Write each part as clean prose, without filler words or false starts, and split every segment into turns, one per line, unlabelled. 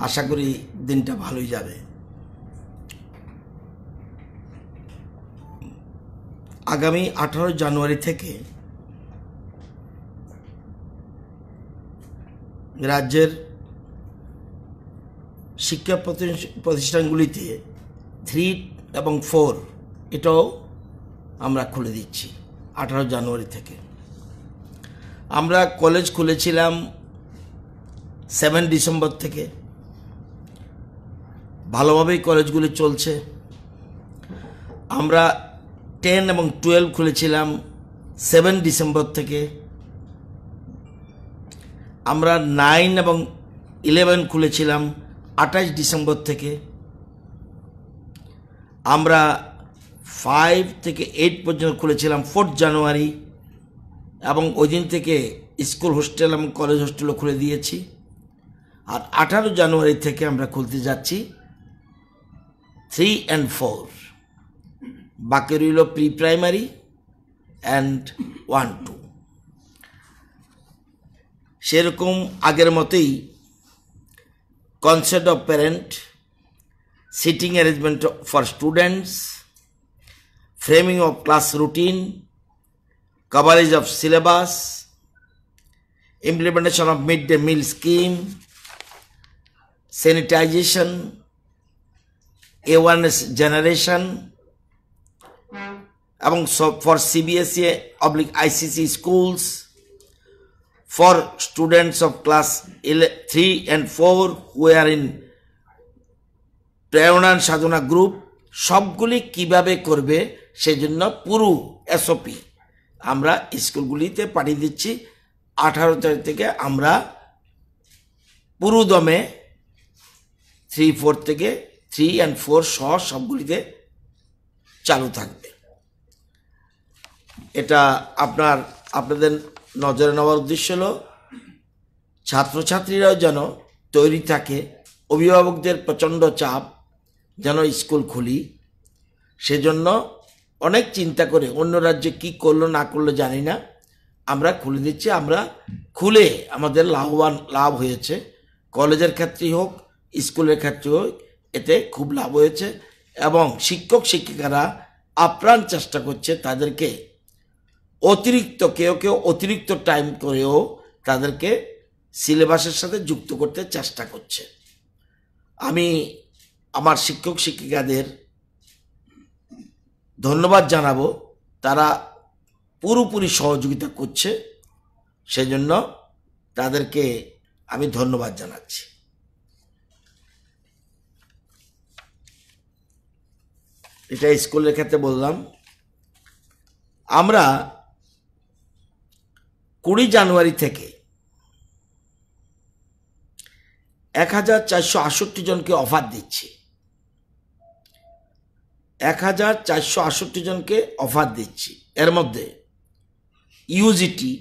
আশা করি দিনটা ভালোই যাবে। আগামী 18 জানুয়ারি থেকে রাজ্যের শিক্ষা প্রতিষ্ঠানগুলিতে 3 এবং 4 এটাও আমরা খুলে দিচ্ছি 18 জানুয়ারি থেকে। আমরা কলেজ খুলেছিলাম 7 ডিসেম্বর থেকে, ভালোভাবেই কলেজগুলি চলছে। আমরা 10 এবং 12 খুলেছিলাম 7 ডিসেম্বর থেকে। আমরা 9 এবং 11 খুলেছিলাম 28 ডিসেম্বর থেকে। আমরা 5 থেকে 8 পর্যন্ত খুলেছিলাম 4 জানুয়ারি, এবং ওই দিন থেকে স্কুল হোস্টেল এবং কলেজ হোস্টেলও খুলে দিয়েছি। আর 18 জানুয়ারি থেকে আমরা খুলতে যাচ্ছি 3 and 4, বাকি রইল প্রি প্রাইমারি অ্যান্ড 1-2। সেরকম আগের মতোই consent of parent, sitting arrangement for students, framing of class routine, coverage of syllabus, implementation of mid-day meal scheme, sanitization, awareness generation, এবং for CBSE/ICC schools, for students of class 3 and 4 who are in প্রেরণা সাধনা group, সবগুলি কিভাবে করবে সেজন্য পুরো SOP আমরা স্কুলগুলিতে পাঠিয়ে দিচ্ছি। 18 তারিখ থেকে আমরা পুরো দমে 3-4 থেকে 3 and 4 সহ সবগুলিতে চালু থাকবে। এটা আপনাদের নজরে নেওয়ার উদ্দেশ্য হলো ছাত্রছাত্রীরাও যেন তৈরি থাকে। অভিভাবকদের প্রচণ্ড চাপ যেন স্কুল খুলি, সেজন্য অনেক চিন্তা করে অন্য রাজ্যে কি করলো না করলো জানি না, আমরা খুলে দিচ্ছি। আমরা খুলে আমাদের লাভ হয়েছে, কলেজের ক্ষেত্রেই হোক স্কুলের ক্ষেত্রে হোক, এতে খুব লাভ হয়েছে। এবং শিক্ষক শিক্ষিকারা আপ্রাণ চেষ্টা করছে তাদেরকে অতিরিক্ত, কেউ অতিরিক্ত টাইম করেও তাদেরকে সিলেবাসের সাথে যুক্ত করতে চেষ্টা করছে। আমি আমার শিক্ষক শিক্ষিকাদের ধন্যবাদ জানাবো, তারা পুরোপুরি সহযোগিতা করছে, সেজন্য তাদেরকে আমি ধন্যবাদ জানাচ্ছি। এটা স্কুলের ক্ষেত্রে বললাম। আমরা 20 জানুয়ারি থেকে 1468 জনকে অফার দিচ্ছি। 1468 জনকে অফার দিচ্ছি। এর মধ্যে ইউজিটি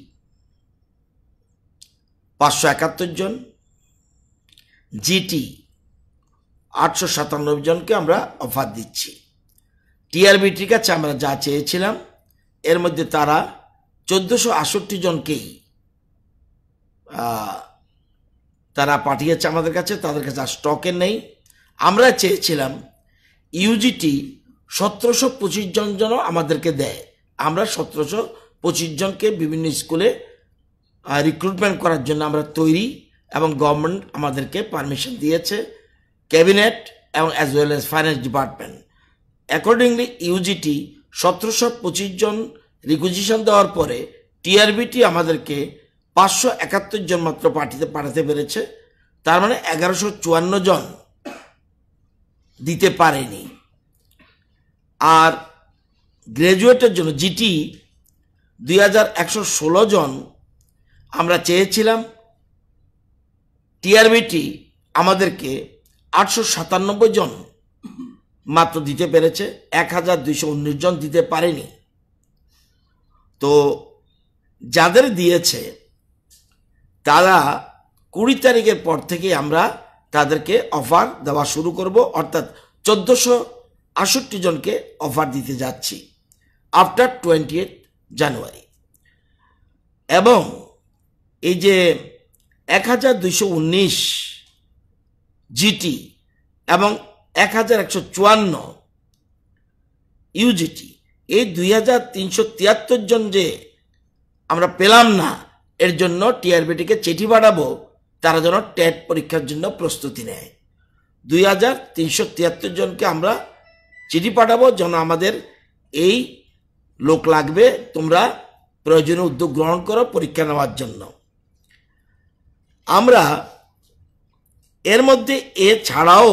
571 জন, জিটি 897 জনকে আমরা অফার দিচ্ছি। টিআরবিটির কাছে আমরা যা চেয়েছিলাম এর মধ্যে তারা 1468 জনকেই তারা পাঠিয়েছে আমাদের কাছে, তাদের কাছে স্টকে নেই। আমরা চেয়েছিলাম ইউজিটি 1725 জন যেন আমাদেরকে দেয়। আমরা 1725 জনকে বিভিন্ন স্কুলে রিক্রুটমেন্ট করার জন্য আমরা তৈরি, এবং গভর্নমেন্ট আমাদেরকে পারমিশন দিয়েছে, ক্যাবিনেট এবং as well as finance department. Accordingly UGT 1725 জন রিকুইজিশন দেওয়ার পরে টিআরবিটি আমাদেরকে 571 জন মাত্র পাঠাতে পেরেছে। তার মানে 1154 জন দিতে পারেনি। আর গ্র্যাজুয়েটের জন্য জিটি 2116 জন আমরা চেয়েছিলাম, টিআরবিটি আমাদেরকে 897 জন মাত্র দিতে পেরেছে, 1219 জন দিতে পারেনি। তো যাদের দিয়েছে তারা 20 তারিখের পর থেকে আমরা তাদেরকে অফার দেওয়া শুরু করব, অর্থাৎ 1468 জনকে অফার দিতে যাচ্ছি আফটার 28 জানুয়ারি। এবং এই যে 1219 জিটি এবং 1154 ইউজিটি, এই 2373 জন যে আমরা পেলাম না, এর জন্য টিআরবিটিকে চিঠি পাঠাবো তারা যেন টেট পরীক্ষার জন্য প্রস্তুতি নেয়। 2373 জনকে আমরা চিঠি পাঠাবো যেন আমাদের এই লোক লাগবে, তোমরা প্রয়োজনীয় উদ্যোগ গ্রহণ করো পরীক্ষা নেওয়ার জন্য। আমরা এর মধ্যে এছাড়াও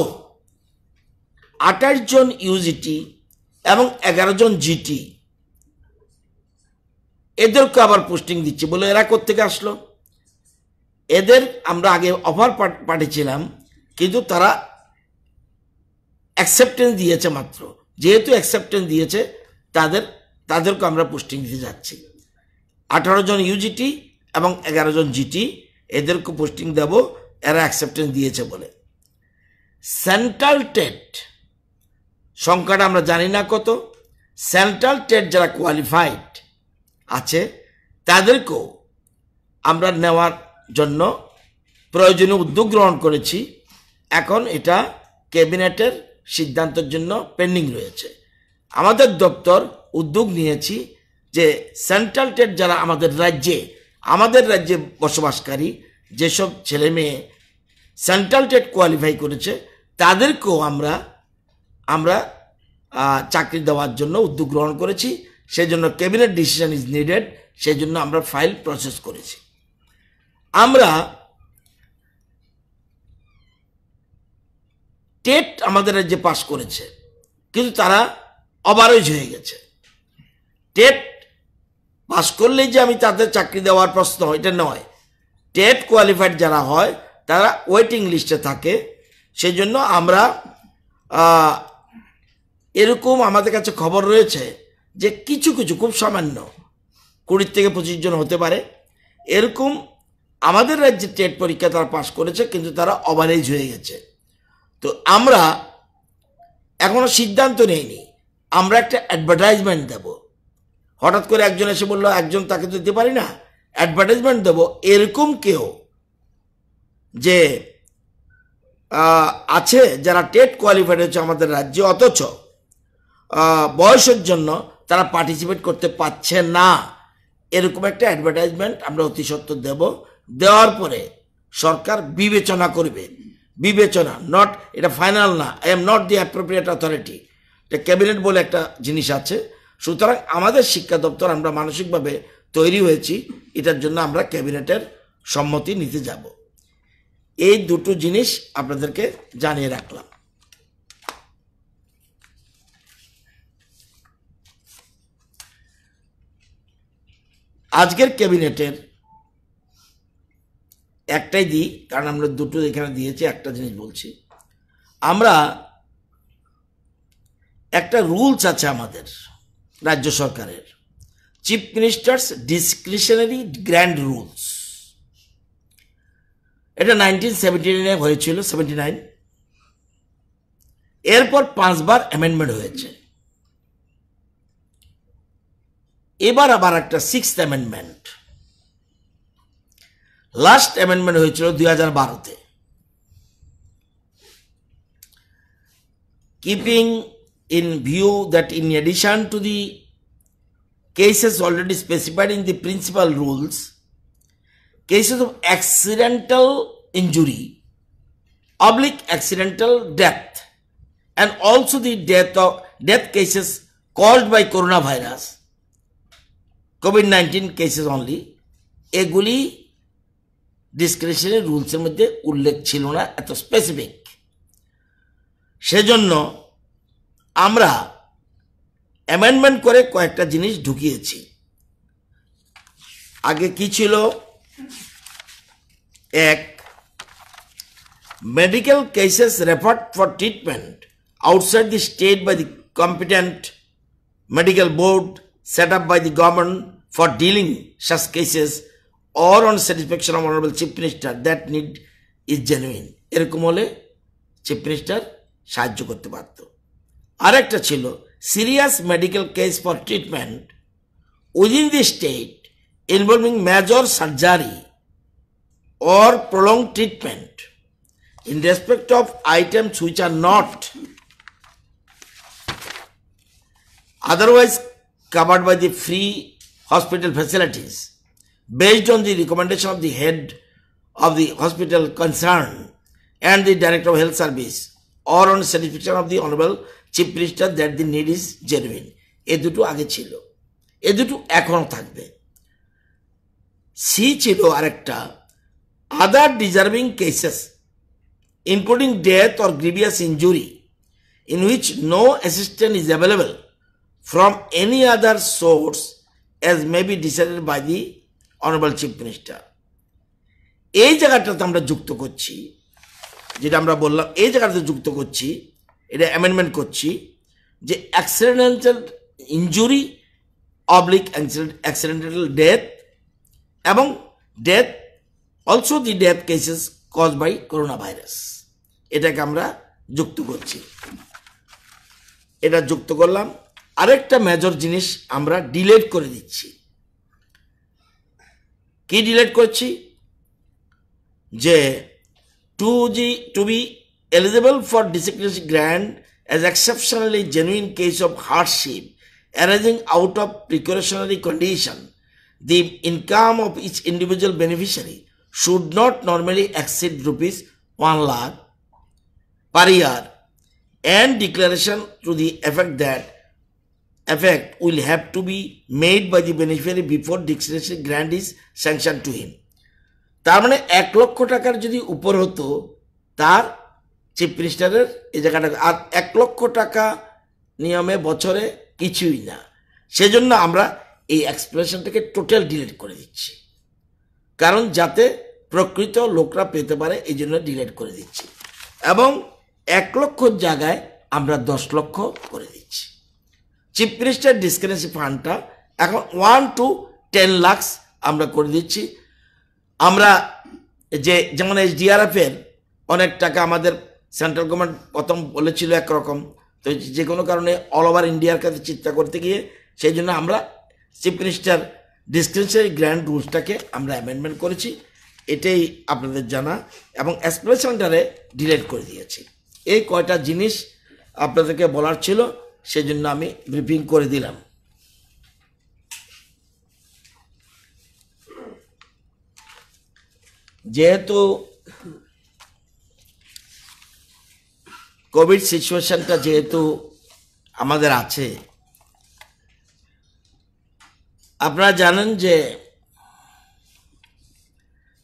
28 জন ইউজিটি এবং 11 জন জিটি এদেরকে আবার পোস্টিং দিচ্ছি। বলে এরা কোত্থেকে আসলো? এদের আমরা আগে অফার পাঠিয়েছিলাম, কিন্তু তারা অ্যাকসেপ্টেন্স দিয়েছে মাত্র। যেহেতু অ্যাকসেপ্টেন্স দিয়েছে তাদেরকে আমরা পোস্টিং দিতে যাচ্ছি। 18 জন ইউজিটি এবং 11 জন জিটি এদেরকে পোস্টিং দেব, এরা অ্যাকসেপ্টেন্স দিয়েছে বলে। সেন্ট্রাল টেট সংখ্যাটা আমরা জানি না কত। সেন্ট্রাল টেট যারা কোয়ালিফাইড আছে তাদেরকেও আমরা নেওয়ার জন্য প্রয়োজনীয় উদ্যোগ গ্রহণ করেছি। এখন এটা ক্যাবিনেটের সিদ্ধান্তের জন্য পেন্ডিং রয়েছে। আমাদের দপ্তর উদ্যোগ নিয়েছি যে সেন্ট্রাল টেট যারা আমাদের রাজ্যে বসবাসকারী যেসব ছেলে মেয়ে সেন্ট্রাল টেট কোয়ালিফাই করেছে তাদেরকেও আমরা চাকরি দেওয়ার জন্য উদ্যোগ গ্রহণ করেছি। সেই জন্য ক্যাবিনেট ডিসিশন ইজ নিডেড, সেই জন্য আমরা ফাইল প্রসেস করেছি। আমরা টেট আমাদের রাজ্যে পাশ করেছে, কিন্তু তারা ওভারএজ হয়ে গেছে। টেট পাশ করলেই যে আমি তাদের চাকরি দেওয়ার প্রশ্ন, এটা নয়। টেট কোয়ালিফাইড যারা হয় তারা ওয়েটিং লিস্টে থাকে। সেই জন্য আমরা এরকম আমাদের কাছে খবর রয়েছে যে কিছু খুব সামান্য 20 থেকে 25 জন হতে পারে, এরকম আমাদের রাজ্যে টেট পরীক্ষা তারা পাশ করেছে, কিন্তু তারা ওভারএজ হয়ে গেছে। তো আমরা এখনো সিদ্ধান্ত নেইনি। আমরা একটা অ্যাডভার্টাইজমেন্ট দেব। হঠাৎ করে একজন এসে বললো একজন তাকে তো দিতে পারি না, অ্যাডভার্টাইজমেন্ট দেব এরকম কেউ যে আছে যারা টেট কোয়ালিফাইড হচ্ছে আমাদের রাজ্যে, অথচ বয়সের জন্য তারা পার্টিসিপেট করতে পারছে না, এরকম একটা অ্যাডভার্টাইজমেন্ট আমরা অতি সত্বর দেব। দেওয়ার পরে সরকার বিবেচনা করবে। বিবেচনা, নট, এটা ফাইনাল না। I am not the appropriate authority. এটা ক্যাবিনেট বলে একটা জিনিস আছে। সুতরাং আমাদের শিক্ষা দপ্তর আমরা মানসিকভাবে তৈরি হয়েছি, এটার জন্য আমরা ক্যাবিনেটের সম্মতি নিতে যাব। এই দুটো জিনিস আপনাদেরকে জানিয়ে রাখলাম। আজকের ক্যাবিনেটের একটাই দিই, কারণ আমরা দুটো এখানে দিয়েছি। একটা জিনিস বলছি, আমরা একটা রুলস আছে আমাদের রাজ্য সরকারের, chief ministers discretionary grand rules. এটা 1979 হয়েছিল, 79। এরপর 5 বার অ্যামেন্ডমেন্ট হয়েছে। এবার আবার একটা 6th অ্যামেন্ডমেন্ট, লাস্ট অ্যামেন্ডমেন্ট হয়েছিল 2012-তে। Keeping in view that in addition to the cases already specified in the principal rules, cases of accidental injury, accidental death, and also the death cases caused by coronavirus, COVID-19 cases only, এগুলি discretionary রুলসের মধ্যে উল্লেখ ছিল না এত specific. সেজন্য আমরা amendment করে কয়েকটা জিনিস ঢুকিয়েছি। আগে কি ছিল? এক, medical cases referred for treatment outside the state by the competent medical board set up by the government for dealing such cases or on satisfaction of honorable chief minister that need is genuine, এরকম হলে chief minister সাহায্য করতে পারত। আরেকটা ছিল serious medical case for treatment within the state involving major surgery or prolonged treatment, in respect of items which are not otherwise covered by the free hospital facilities, based on the recommendation of the head of the hospital concerned and the Director of Health Service, or on satisfaction of the Honorable Chief Minister that the need is genuine. এ দুটো আগে ছিল, এ দুটো এখনো থাকবে। C ছিল আরেকটা, other deserving cases including death or grievous injury in which no assistance is available from any other source as may be decided by the Honorable Chief Minister. এই জায়গাটাতে আমরা যুক্ত করছি, যেটা আমরা বললাম, এই জায়গাটাতে যুক্ত করছি, এটা অ্যামেন্ডমেন্ট করছি যে accidental injury oblique accidental death এবং death also the death cases caused by corona virus, এটাকে আমরা যুক্ত করছি। এটা যুক্ত করলাম। আরেকটা মেজর জিনিস আমরা ডিলেট করে দিচ্ছি। কি ডিলেট করছি? যে to be eligible for discretionary grant as exceptionally genuine case of hardship arising out of precautionary condition, the income of each individual beneficiary should not normally exceed rupees 1 lakh per year, and declaration to the effect will have to be made by the beneficiary before discretionary grant is sanctioned to him. তার মানে 1 লক্ষ টাকার যদি উপর হতো তার chief মিনিস্টারের এই জায়গাটা, আর 1 লক্ষ টাকা নিয়মে বছরে কিছুই না, সেজন্য আমরা এই এক্সপ্রেশনটাকে টোটাল ডিলিট করে দিচ্ছি, কারণ যাতে প্রকৃত লোকরা পেতে পারে এই জন্য ডিলিট করে দিচ্ছি। এবং 1 লক্ষর জায়গায় আমরা 10 লক্ষ করে দিচ্ছি। চিফ মিনিস্টার ডিসক্রিশনারি ফান্ডটা এখন 1 to 10 লাখ আমরা করে দিচ্ছি। আমরা যেমন SDRF এর অনেক টাকা আমাদের সেন্ট্রাল গভর্নমেন্ট প্রথম বলেছিল একরকম, তো যে কোনো কারণে অল ওভার ইন্ডিয়ার কাছে চিন্তা করতে গিয়ে সেই জন্য আমরা চিফ মিনিস্টার ডিসক্রিশনারি গ্র্যান্ট রুলসটাকে আমরা অ্যামেন্ডমেন্ট করেছি, এটাই আপনাদের জানা, এবং এক্সপ্রেশনটারে ডিলিট করে দিয়েছি। এই কয়টা জিনিস আপনাদেরকে বলার ছিল, সেজন্য আমি ব্রিফিং করে দিলাম। যেহেতু কোভিড সিচুয়েশনটা যেহেতু আমাদের আছে, আপনারা জানেন যে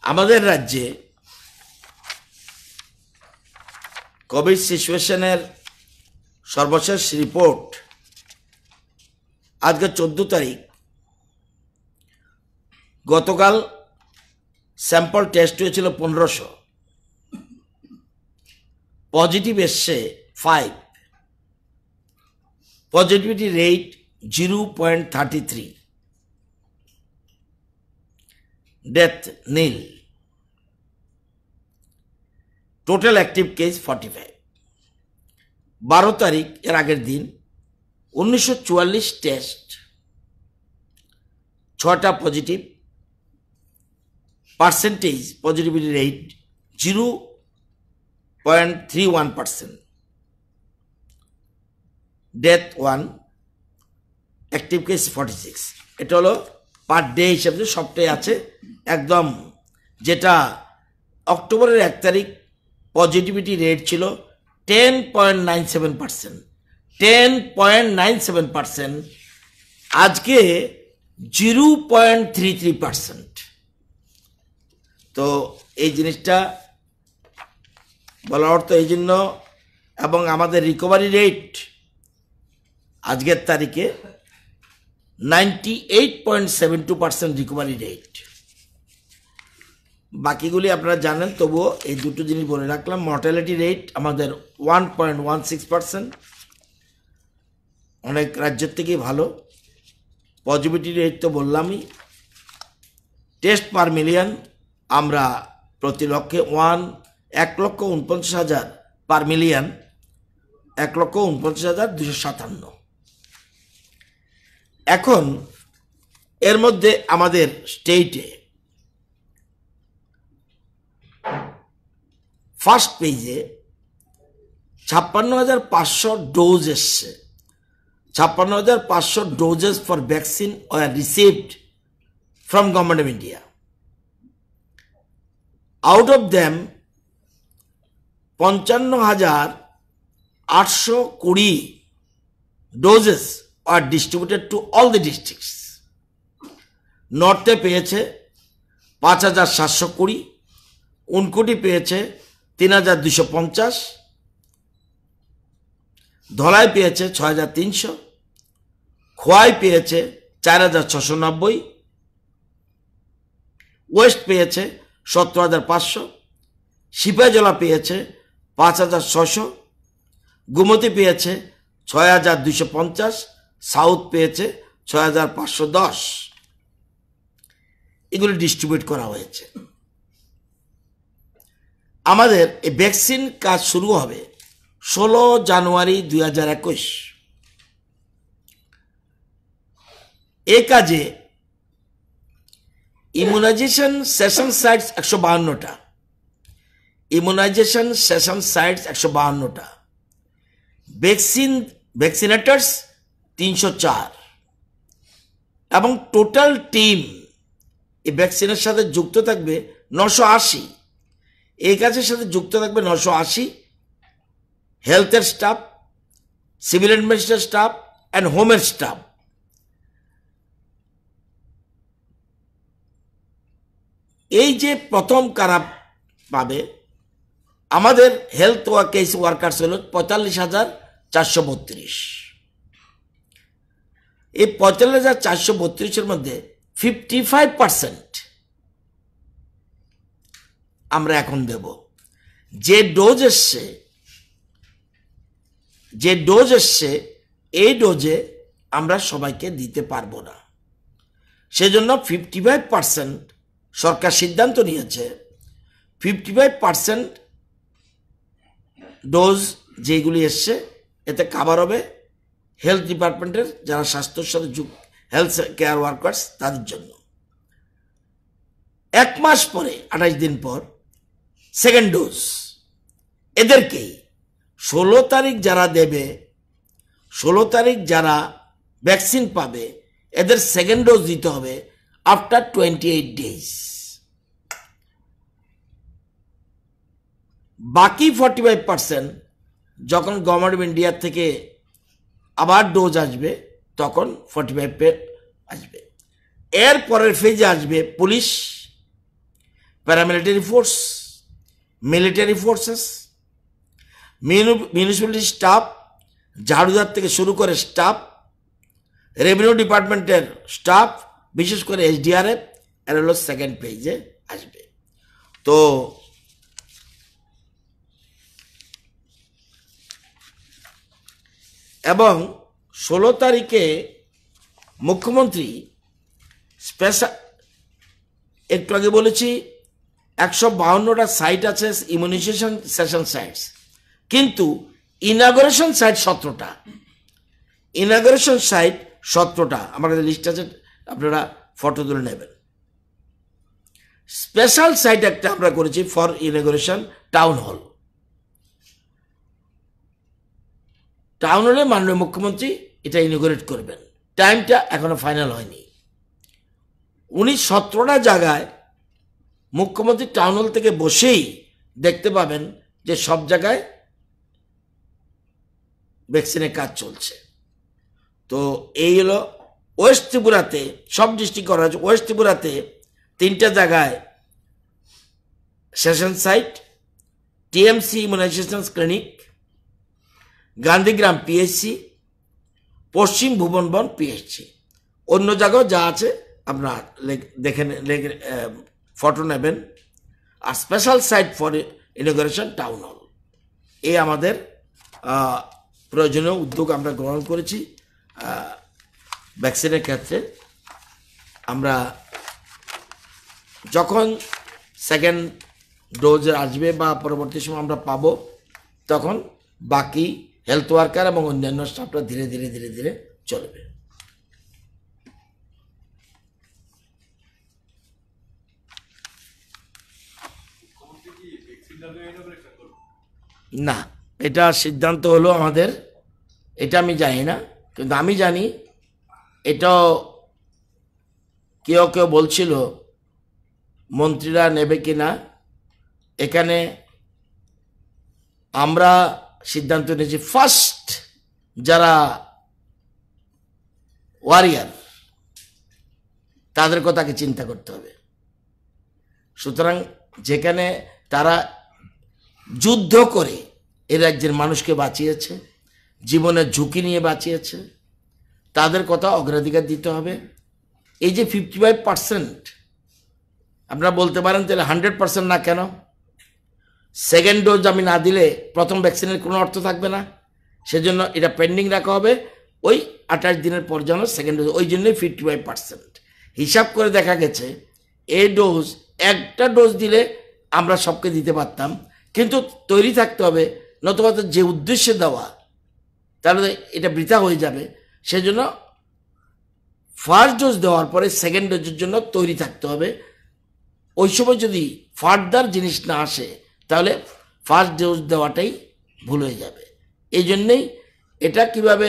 আমাদের রাজ্যে কোভিড সিচুয়েশনের সর্বশেষ রিপোর্ট আজকে 14 তারিখ। গতকাল স্যাম্পল টেস্ট হয়েছিল 1500, পজিটিভ এসছে 5, positivity rate 0.33, death nil, total active case 45। 12 তারিখ এর আগের দিন 1944 টেস্ট, 6টা positive, percentage positivity rate 0.31%, death 1, active case 46। এটা হলো পার ডে হিসাবে সবটাই আছে একদম। যেটা অক্টোবরের 1 তারিখ পজিটিভিটি রেট ছিল 10.97%, 10.97%, আজকে 0.33%। তো এই জিনিসটা বলার অর্থ এই জন্য, এবং আমাদের রিকভারি রেট আজকের তারিখে 98.72% রিকভারি রেট। বাকিগুলি আপনারা জানেন, তবুও এই দুটো জিনিস বলে রাখলাম। মর্টালিটি রেট আমাদের 1.16%, অনেক রাজ্যের থেকেই ভালো। পজিটিভিটি রেট তো বললামই। টেস্ট পার মিলিয়ন আমরা প্রতি লক্ষে 1,49,000 পার মিলিয়ন, 1,49,257। এখন এর মধ্যে আমাদের স্টেটে ফার্স্ট পেজে 56,500 ডোজ এসছে। 56,500 doses for vaccine were received from Government of India. Out of them 55,820 doses are distributed to all the districts. নর্থে পেয়েছে 5,720, উনকোটি পেয়েছে 3,250, ধলাই পেয়েছে 6,300, খোয়াই পেয়েছে 4,690, ওয়েস্ট পেয়েছে 17,500, সিপাহীজলা পেয়েছে 5,600, গোমতী পেয়েছে 6,250, সাউথ পেয়েছে 6,510। এগুলি ডিস্ট্রিবিউট করা হয়েছে। আমাদের এই ভ্যাকসিন কাজ শুরু হবে 16 জানুয়ারি 2021। এ কাজে ইমিউনাইজেশন সেশন সাইটস 152টা, ইমিউনাইজেশন সেশন সাইটস 152টা, ভ্যাকসিনেটার্স 304 এবং টোটাল টিম এই ভ্যাকসিনের সাথে যুক্ত থাকবে 980। এই কাজের সাথে যুক্ত থাকবে 980 হেলথের staff, civil administration staff and হোমের স্টাফ। এই যে প্রথম কারা পাবে, আমাদের হেলথ কেস ওয়ার্কার্স হল 45,432। এই 45,432-এর মধ্যে 55% আমরা এখন দেব। যে ডোজ এসছে এই ডোজে আমরা সবাইকে দিতে পারবো না। সেজন্য 55% সরকার সিদ্ধান্ত নিয়েছে 55% ডোজ যেগুলি এসছে এতে কাভার হবে হেলথ ডিপার্টমেন্টের যারা স্বাস্থ্যের সাথে যুক্ত হেলথ কেয়ার ওয়ার্কার্স তাদের জন্য। 1 মাস পরে 28 দিন পর সেকেন্ড ডোজ এদেরকেই 16 তারিখ যারা দেবে, 16 তারিখ যারা ভ্যাকসিন পাবে এদের সেকেন্ড ডোজ দিতে হবে আফটার 28 ডেজ। বাকি 45% যখন গভর্নমেন্ট অফ ইন্ডিয়া থেকে আবার ডোজ আসবে তখন 45 আসবে। এর পরের ফেজে আসবে police, paramilitary force, military forces, municipality staff, ঝাড়ুদার থেকে শুরু করে স্টাফ, রেভিনিউ ডিপার্টমেন্টের স্টাফ, বিশেষ করে SDRF এর হলো সেকেন্ড পেজে আসবে। তো এবং 16 তারিখে মুখ্যমন্ত্রী স্পেশাল, একটু আগে বলেছি 152টা সাইট আছে ইমিউনাইজেশন সেশন সাইটস, কিন্তু ইনাগরেশন সাইট 17টা। ইনাগরেশন সাইট 17টা আমার কাছে লিস্ট আছে, আপনারা ফটো তুলে নেবেন। স্পেশাল সাইট একটা আমরা করেছি ফর ইনাগরেশন টাউন হল। টাউন হলে মাননীয় মুখ্যমন্ত্রী এটা ইনঅগ্রেট করবেন। টাইমটা এখনো ফাইনাল হয়নি। উনি 17টা জায়গায় মুখ্যমন্ত্রী টাউন হল থেকে বসেই দেখতে পাবেন যে সব জায়গায় ভ্যাকসিনের কাজ চলছে। তো এই হলো ওয়েস্ট ত্রিপুরাতে, সব ডিস্ট্রিক্ট করা হয়েছে। ওয়েস্ট ত্রিপুরাতে 3টে জায়গায় session site, TMC immunisation clinic, Gandhigram PHC, পশ্চিম ভুবনবন PHC। অন্য জায়গাও যা আছে আপনারা দেখেন, ফটো নেবেন। আর special site for inauguration town hall. এই আমাদের প্রয়োজনীয় উদ্যোগ আমরা গ্রহণ করেছি। ভ্যাকসিনের ক্ষেত্রে আমরা যখন সেকেন্ড ডোজ আসবে বা পরবর্তী সময় আমরা পাবো, তখন বাকি হেলথ ওয়ার্কার এবং অন্যান্য স্টাফরা ধীরে ধীরে ধীরে ধীরে চলবে। না, এটা সিদ্ধান্ত হলো আমাদের, এটা আমি জানি না, কিন্তু আমি জানি এটাও কেউ কেউ বলছিল মন্ত্রীরা নেবে কিনা। এখানে আমরা সিদ্ধান্ত নিয়েছি ফার্স্ট যারা ওয়ারিয়ার তাদের কথাকে চিন্তা করতে হবে। সুতরাং যেখানে তারা যুদ্ধ করে এ রাজ্যের মানুষকে বাঁচিয়েছে, জীবনের ঝুঁকি নিয়ে বাঁচিয়েছে, তাদের কথা অগ্রাধিকার দিতে হবে। এই যে 55%, আপনারা বলতে পারেন তাহলে 100% না কেন? সেকেন্ড ডোজ আমি না দিলে প্রথম ভ্যাকসিনের কোনো অর্থ থাকবে না, সেজন্য এটা পেন্ডিং রাখা হবে ওই 28 দিনের পর যেন সেকেন্ড ডোজ, ওই জন্যই 55%। হিসাব করে দেখা গেছে এই ডোজ একটা ডোজ দিলে আমরা সবকে দিতে পারতাম, কিন্তু তৈরি থাকতে হবে, নতুবা তো যে উদ্দেশ্যে দেওয়া তাহলে এটা বৃথা হয়ে যাবে। সেজন্য ফার্স্ট ডোজ দেওয়ার পরে সেকেন্ড ডোজের জন্য তৈরি থাকতে হবে। ওই সময় যদি ফার্দার জিনিস না আসে তাহলে ফার্স্ট ডোজ দেওয়াটাই ভুল হয়ে যাবে। এই জন্যেই এটা কীভাবে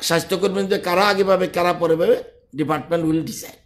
স্বাস্থ্যকর্মীদের কারা আগে পাবে কারা পরে পাবে, ডিপার্টমেন্ট উইল ডিসাইড।